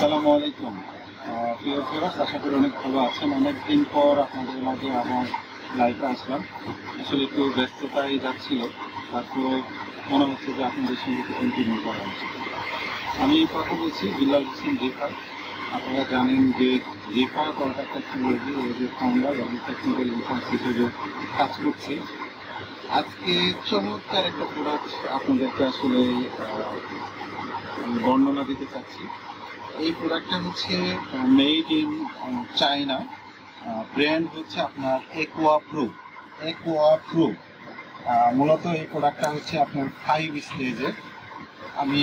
আসসালামু আলাইকুম। প্রিয় ভিউয়ার্স, আশা করি অনেক ভালো আছেন। অনেকদিন পর আপনাদের মাঝে আবার লাইভে আসলাম। আসলে একটু ব্যস্ততায় যাচ্ছিল, তারপর মনে হচ্ছে যে আপনাদের সঙ্গে একটু কন্টিনিউ করা উচিত। আমি কথা বলছি বিল্লাল হোসেন রিফা। আপনারা জানেন যে রিফা কন্ট্রাক্ট টেকনোলজি এর যে ফাউন্ডার এবং টেকনিক্যাল ইনচার্জ হিসেবে কাজ করছি। আজকে চমৎকার একটা প্রোডাক্ট আপনাদেরকে আসলে বর্ণনা দিতে চাচ্ছি। এই প্রোডাক্টটা হচ্ছে মেড ইন চায়না। ব্র্যান্ড হচ্ছে আপনার একোয়া প্রো। মূলত এই প্রোডাক্টটা হচ্ছে আপনার 5 স্টেজের। আমি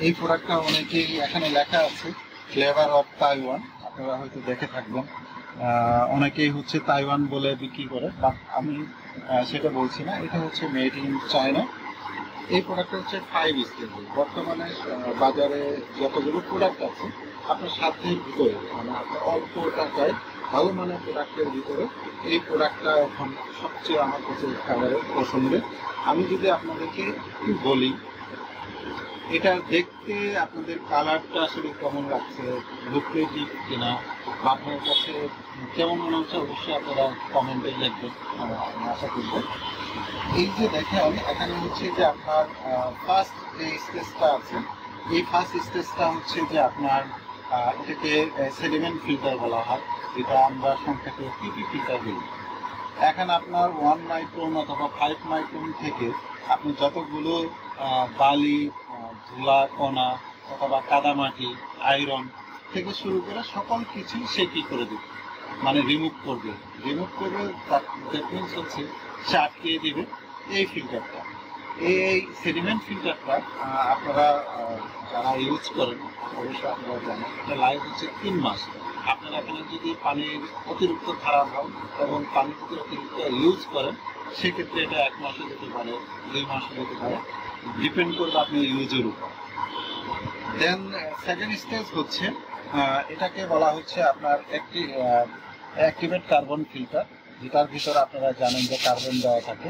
এই প্রোডাক্টটা অনেকেই এখানে লেখা আছে ফ্লেভার অফ তাইওয়ান, আপনারা হয়তো দেখে থাকবেন। অনেকেই হচ্ছে তাইওয়ান বলে বিক্রি করে, বাট আমি সেটা বলছি না। এটা হচ্ছে মেড ইন চায়না। এই প্রোডাক্টটা হচ্ছে 5 স্টেজের। বর্তমানে বাজারে যতগুলো প্রোডাক্ট আছে আপনার সাধ্যের ভিতরে, মানে আপনার অল্প টাকায় ভালো মানের প্রোডাক্টের ভিতরে এই প্রোডাক্টটা এখন সবচেয়ে আমার কাছে ফেভারিট, পছন্দের। আমি যদি আপনাদেরকে একটু বলি, এটা দেখতে আপনাদের কালারটা আসলে কেমন লাগছে, লুক্রেটিভ কিনা বা আপনার কাছে কেমন মনে হচ্ছে, অবশ্যই আপনারা কমেন্টে লিখবেন, আমি আশা করবো। এই যে দেখেন, এখানে হচ্ছে যে আপনার ফার্স্ট যে স্টেজটা আছে, এই ফার্স্ট স্টেজটা হচ্ছে যে আপনার এটাকে সেডিমেন্ট ফিল্টার বলা হয়, যেটা আমরা সংক্ষেপে পিপি ফিল্টার বলি। এখানে আপনার 1 মাইক্রন অথবা 5 মাইক্রন থেকে আপনি যতগুলো বালি, ধুলা কণা অথবা কাদামাটি, আয়রন থেকে শুরু করে সকল কিছু সে কি করে দেবে, মানে রিমুভ করবে। দ্যাট মিনস হচ্ছে সে আটকিয়ে দিবে এই ফিল্টারটা। এই সেডিমেন্ট ফিল্টারটা আপনারা যারা ইউজ করেন অবশ্যই আপনারা জানেন, এটা লাইফ হচ্ছে 3 মাস। আপনারা এখানে যদি পানির অতিরিক্ত খারাপ হয় এবং পানির অতিরিক্ত ইউজ করেন, সেক্ষেত্রে এটা 1 মাসও যেতে পারে, 2 মাসও যেতে পারে, ডিপেন্ড করবে আপনার ইউজের উপর। দেন সেকেন্ড স্টেজ হচ্ছে এটাকে বলা হচ্ছে আপনার অ্যাক্টিভেট কার্বন ফিল্টার, যেটার ভিতরে আপনারা জানেন যে কার্বন দেওয়া থাকে।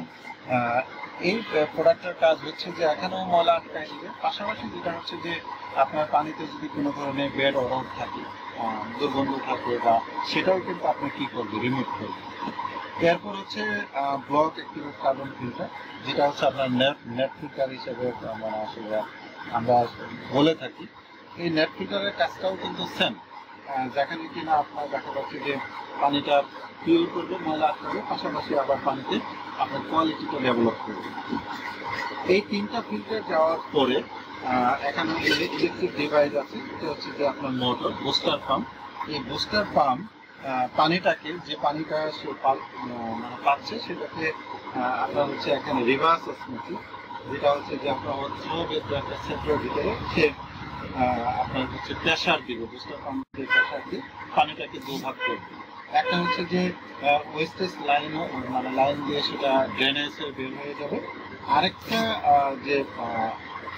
এই প্রোডাক্টের কাজ হচ্ছে যে এখানেও ময়লা আটকায় দিবে, পাশাপাশি যেটা হচ্ছে যে আপনার পানিতে যদি কোনো ধরনের ব্যাড অরড থাকে, দুর্গন্ধ থাকে, বা সেটাও কিন্তু আপনি কি করবে, রিমুভ করবে। এরপর হচ্ছে ব্লক অ্যাক্টিভেট কার্বন ফিল্টার, যেটা হচ্ছে আপনার নেট ফিল্টার হিসেবে মানে আসলে আমরা বলে থাকি। এই নেট ফিল্টারের কাজটাও কিন্তু সেম, যেখানে কিনা আপনার দেখা যাচ্ছে যে পানিটা পিউর করবে, ময়লা আটকাবে, পাশাপাশি আবার পানিতে আপনার কোয়ালিটিটা ডেভেলপ করবে। এই 3টা ফিল্টার যাওয়ার পরে এখানে ইলেকট্রিক ডিভাইস আছে, এটা হচ্ছে যে আপনার মোটর, বুস্টার পাম্প। এই বুস্টার পাম্প পানিটাকে, যে পানিটা সে মানে পাচ্ছে, সেটাকে আপনার হচ্ছে এখানে রিভার্স অসমোসিস, যেটা হচ্ছে যে আপনার স্লোবের একটা ক্ষেত্রের ভিতরে সে আপনার হচ্ছে প্রেশার দিবে, বুস্টার পাম্পের প্রেশার দিয়ে পানিটাকে দুভাগ করবে। একটা হচ্ছে যে ওয়েস্টেজ লাইন, মানে লাইন দিয়ে সেটা ড্রেনেজে বের হয়ে যাবে। আরেকটা যে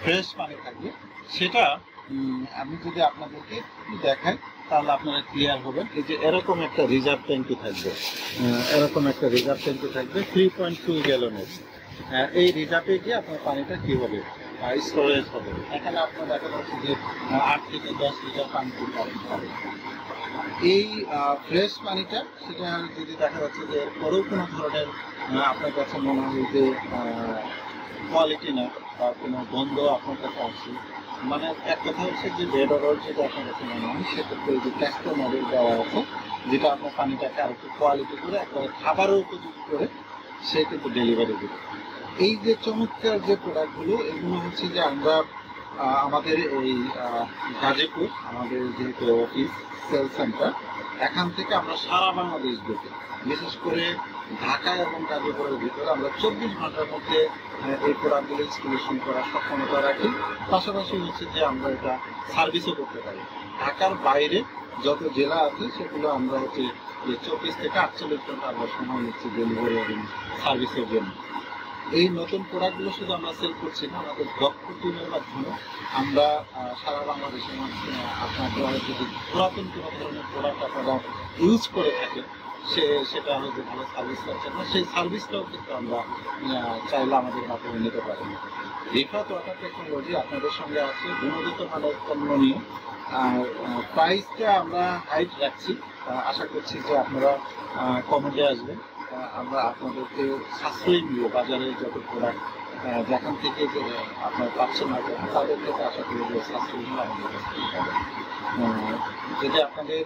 ফ্রেশ পানি থাকবে, সেটা আমি যদি আপনাদেরকে একটু দেখাই তাহলে আপনারা ক্লিয়ার হবেন। এই যে এরকম একটা রিজার্ভ ট্যাঙ্কি থাকবে, 3.2 গ্যালনের। এই রিজার্ভে গিয়ে আপনার পানিটা কি হবে, স্টোরেজ হবে। এখানে আপনার দেখা যাচ্ছে যে 8 থেকে 10 লিটার পানি পাবেন। এই ফ্রেশ পানিটা, সেটা যদি দেখা যাচ্ছে যে এরপরেও কোনো ধরনের আপনার কাছে মনে হয় যে কোয়ালিটি না, বা কোনো গন্ধ আপনার কাছে আসছে, মানে এক কথা হচ্ছে যে বেড অরড যেটা আপনার কাছে মনে হয়, সেক্ষেত্রে যে ক্যাস্টো মডেল দেওয়া আছে, যেটা আপনার পানিটাকে আর একটু কোয়ালিটি করে একবারে খাবারও উপযোগী করে সে কিন্তু ডেলিভারি দেবে। এই যে চমৎকার যে প্রোডাক্টগুলো, এগুলো হচ্ছে যে আমরা আমাদের এই গাজীপুর, আমাদের যেহেতু অফিস সেল সেন্টার, এখান থেকে আমরা সারা বাংলাদেশ দেখি, বিশেষ করে ঢাকা এবং গাজীপুরের ভিতরে আমরা 24 ঘন্টার মধ্যে এই প্রোডাক্টগুলো ইনস্টলেশন করার সক্ষমতা রাখি। পাশাপাশি হচ্ছে যে আমরা এটা সার্ভিসও করতে পারি। ঢাকার বাইরে যত জেলা আছে সেগুলো আমরা হচ্ছে 24 থেকে 48 ঘন্টা আমরা সময় নিচ্ছি ডেলিভারি এবং সার্ভিসের জন্য। এই নতুন প্রোডাক্টগুলো শুধু আমরা সেল করছি না, আমাদের দক্ষ টিমের মাধ্যমে আমরা সারা বাংলাদেশের মধ্যে আপনারা যদি পুরাতন কোনো ধরনের প্রোডাক্ট আপনারা ইউজ করে থাকেন, সেটা হয়তো ভালো সার্ভিস পাচ্ছেন না, সেই সার্ভিসটাও কিন্তু আমরা চাইলে আমাদের মাধ্যমে নিতে পারি। রিফাত ওয়াটার টেকনোলজি আপনাদের সঙ্গে আছে গুণগত মানের পণ্য নিয়ে। আর প্রাইসটা আমরা হাইট রাখছি, আশা করছি যে আপনারা কমেন্টে আসবেন। আমরা আপনাদেরকে সাশ্রয়ী মূল্য বাজারে যত প্রোডাক্ট যেখান থেকে যে আপনারা পাচ্ছেন না কেন তাদের থেকে আশা করি যে সাশ্রয়ী মূল্য আমাদের কাছ থেকে পাবেন। যদি আপনাদের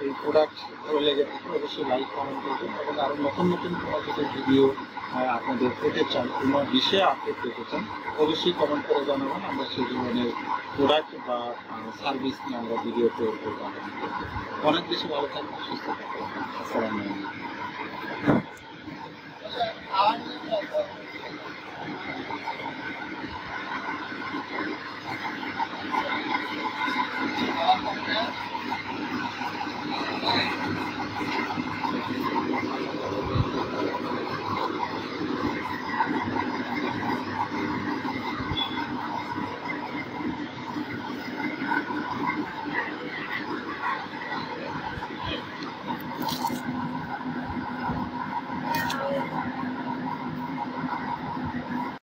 এই প্রোডাক্ট ভালো লেগে থাকে অবশ্যই লাইক কমেন্ট করবেন এবং আরও নতুন নতুন কোনো যদি ভিডিও আপনাদের পেতে চান, কোনো বিষয়ে আপডেট পেতে চান অবশ্যই কমেন্ট করে জানাবেন। আমরা সেই ধরনের প্রোডাক্ট বা সার্ভিস নিয়ে আমরা ভিডিও তৈরি করবো। অনেক বেশি ভালো থাকবেন, সুস্থ থাকবেন। আসসালামু আলাইকুম।